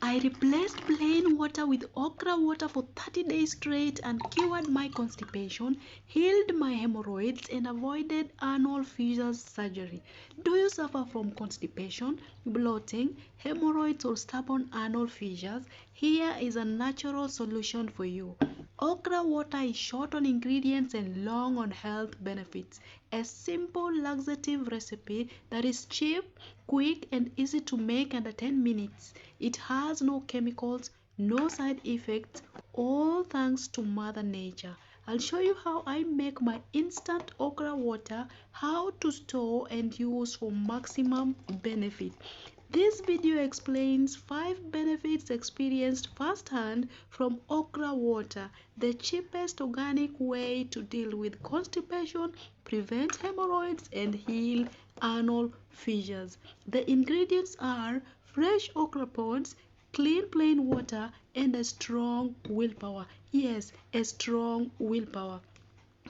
I replaced plain water with okra water for 30 days straight and cured my constipation, healed my hemorrhoids, and avoided anal fissures surgery. Do you suffer from constipation, bloating, hemorrhoids, or stubborn anal fissures? Here is a natural solution for you. Okra water is short on ingredients and long on health benefits. A simple laxative recipe that is cheap, quick, and easy to make under 10 minutes. It has no chemicals, no side effects, all thanks to Mother Nature. I'll show you how I make my instant okra water, how to store and use for maximum benefit. This video explains 5 benefits experienced firsthand from okra water, the cheapest organic way to deal with constipation, prevent hemorrhoids, and heal anal fissures. The ingredients are fresh okra pods, clean plain water, and a strong willpower. Yes, a strong willpower.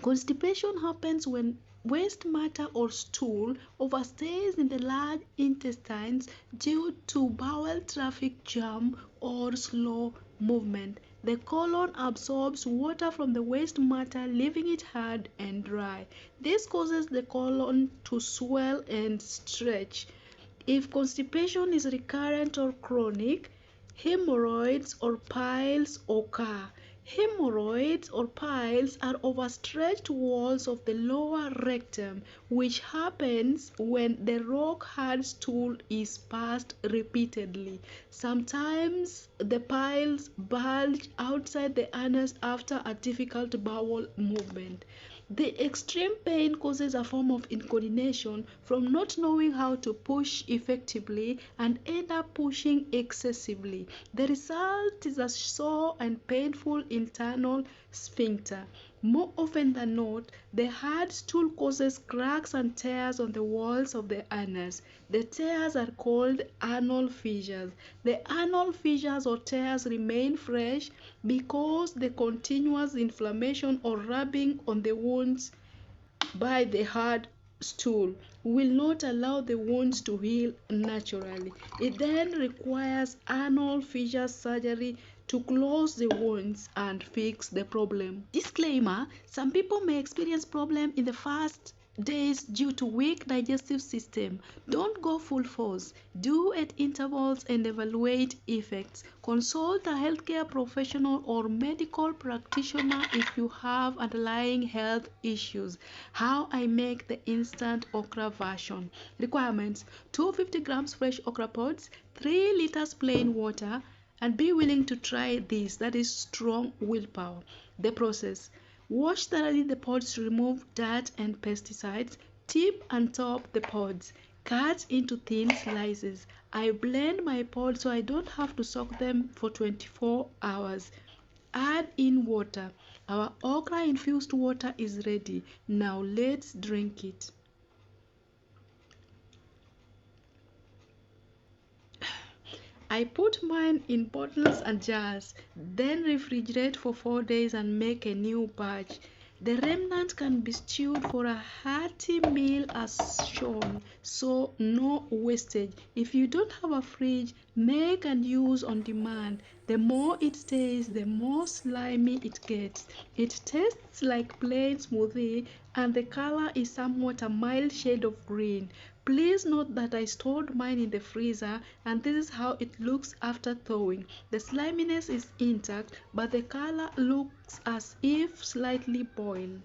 Constipation happens when waste matter or stool overstays in the large intestines due to bowel traffic jam or slow movement. The colon absorbs water from the waste matter, leaving it hard and dry. This causes the colon to swell and stretch. If constipation is recurrent or chronic, hemorrhoids or piles occur. Hemorrhoids or piles are overstretched walls of the lower rectum, which happens when the rock-hard stool is passed repeatedly. Sometimes the piles bulge outside the anus after a difficult bowel movement. The extreme pain causes a form of incoordination from not knowing how to push effectively and end up pushing excessively. The result is a sore and painful internal sphincter. More often than not, the hard stool causes cracks and tears on the walls of the anus. The tears are called anal fissures. The anal fissures or tears remain fresh because the continuous inflammation or rubbing on the wounds by the hard stool will not allow the wounds to heal naturally. It then requires anal fissure surgery to close the wounds and fix the problem. Disclaimer: some people may experience problem in the first days due to weak digestive system. Don't go full force. Do at intervals and evaluate effects. Consult a healthcare professional or medical practitioner if you have underlying health issues. How I make the instant okra version. Requirements: 250 grams fresh okra pods, 3 liters plain water, and be willing to try this. That is strong willpower. The process: wash thoroughly the pods to remove dirt and pesticides. Tip and top the pods. Cut into thin slices. I blend my pods so I don't have to soak them for 24 hours. Add in water. Our okra infused water is ready. Now let's drink it. I put mine in bottles and jars, then refrigerate for 4 days and make a new batch. The remnant can be stewed for a hearty meal as shown, so no wastage. If you don't have a fridge, make and use on demand. The more it stays, the more slimy it gets. It tastes like plain smoothie and the color is somewhat a mild shade of green. Please note that I stored mine in the freezer and this is how it looks after thawing. The sliminess is intact, but the color looks as if slightly boiled.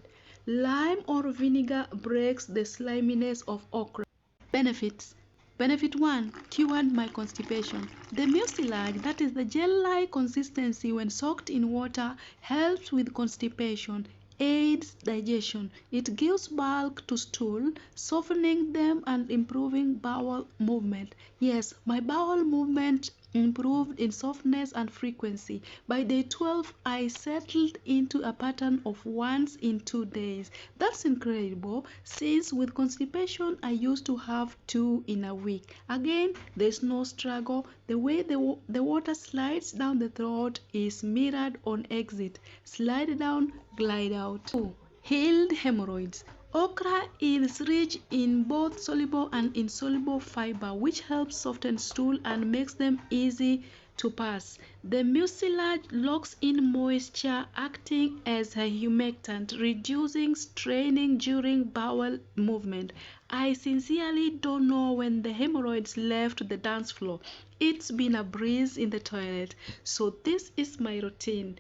Lime or vinegar breaks the sliminess of okra. Benefits. Benefit 1. Cured my constipation. The mucilage, that is the gel-like consistency when soaked in water, helps with constipation. Aids digestion. It gives bulk to stool, softening them and improving bowel movement. Yes, my bowel movement improved in softness and frequency. By day 12, I settled into a pattern of once in 2 days. That's incredible, since with constipation, I used to have 2 in a week. Again, there's no struggle. The way the water slides down the throat is mirrored on exit. Slide down, glide out. 2. Healed hemorrhoids. Okra is rich in both soluble and insoluble fiber, which helps soften stool and makes them easy to pass. The mucilage locks in moisture, acting as a humectant, reducing straining during bowel movement. I sincerely don't know when the hemorrhoids left the dance floor. It's been a breeze in the toilet. So this is my routine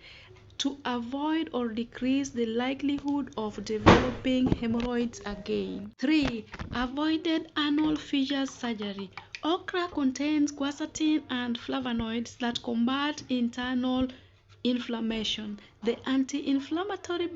to avoid or decrease the likelihood of developing hemorrhoids again. 3. Avoided anal fissure surgery. Okra contains quercetin and flavonoids that combat internal inflammation. The anti-inflammatory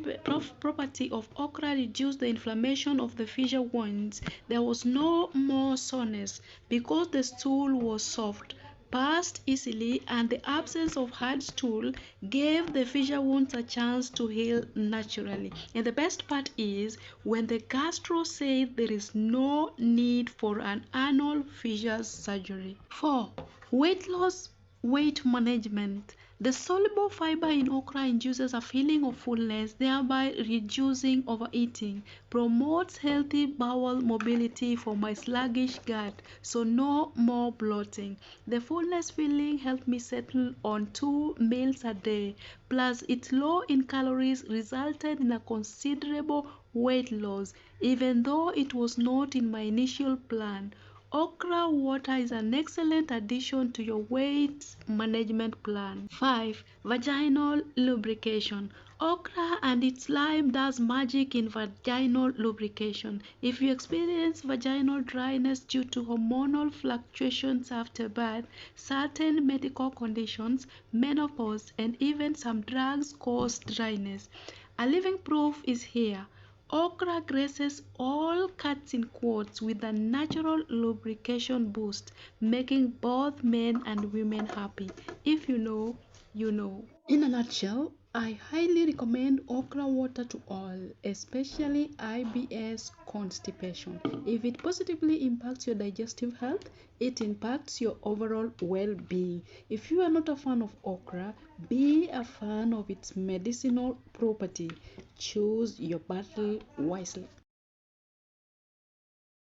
property of okra reduced the inflammation of the fissure wounds. There was no more soreness because the stool was soft, passed easily, and the absence of hard stool gave the fissure wounds a chance to heal naturally. And the best part is when the gastro said there is no need for an anal fissure surgery. 4. Weight loss, weight management. The soluble fiber in okra induces a feeling of fullness, thereby reducing overeating, promotes healthy bowel mobility for my sluggish gut, so no more bloating. The fullness feeling helped me settle on 2 meals a day, plus its low in calories resulted in a considerable weight loss, even though it was not in my initial plan. Okra water is an excellent addition to your weight management plan. 5. Vaginal lubrication. Okra and its lime does magic in vaginal lubrication. If you experience vaginal dryness due to hormonal fluctuations after birth, certain medical conditions, menopause, and even some drugs cause dryness, a living proof is here. Okra graces all cuts in quotes with a natural lubrication boost, making both men and women happy. If you know, you know. In a nutshell, I highly recommend okra water to all, especially IBS constipation. If it positively impacts your digestive health, it impacts your overall well-being. If you are not a fan of okra, be a fan of its medicinal property. Choose your battle wisely.